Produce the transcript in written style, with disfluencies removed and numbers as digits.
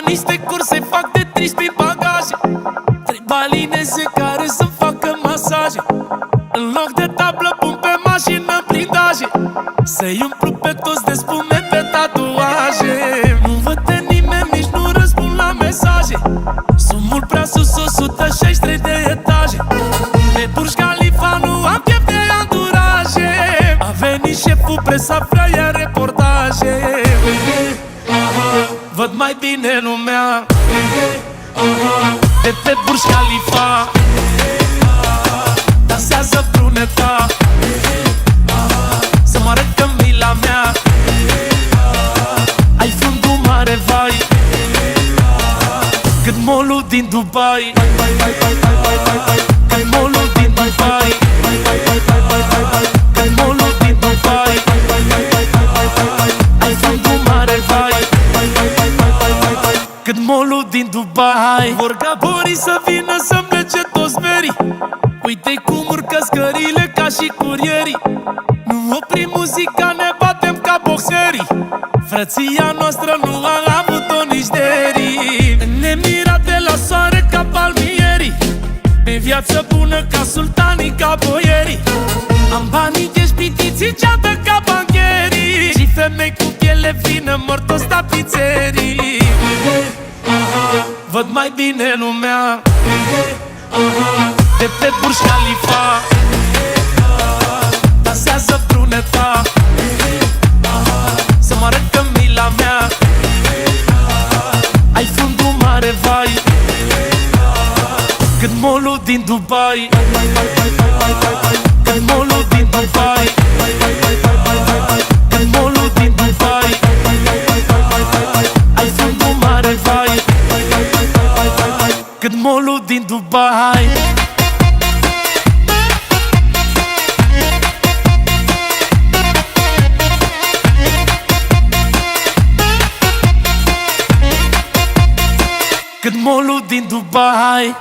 niște curse, fac de trist prin bagaje. 3 balineze care să-mi facă masaje. În loc de tablă pun pe mașină blindaje. Să-i umplu pe toți de spume pe tatuaje. Nu văd pe nimeni, nici nu răspund la mesaje. Sunt mult prea sus, 163 de etaje. Pe Burj Khalifa nu am chef de anduraje. A venit șeful, presa vrea ia reportaje. Văd mai bine lumea de pe Burj Khalifa. Dansează bruneta, să mă arăt că mila mea. Ai fundul mare, vai, cât molul din Dubai. Cât molul din Dubai. Cât molul din Dubai. Ai fundul mare, vai, cât molul din Dubai. Vor ca borii să vină să plece toți merii. Uite-i cum urcă scările ca și curierii. Nu oprim muzica, ne batem ca boxerii. Frăția noastră nu a avut-o nici derii. În Emirate la soare ca palmierii. Pe viață bună ca sultanii, ca boierii. Am banii ești pitiții, ceată ca bancherii. Și femei cu piele fină mor toți la pizzerii. Văd mai bine lumea de pe Burj Khalifa. Dansează bruneta, să mă arăt că mila mea. Ai fundul mare, vai, cât molul din Dubai. Cât molul din Dubai. Cât molul din Dubai. Ai fundul mare, vai, cât molul din Dubai. Cât molul din Dubai.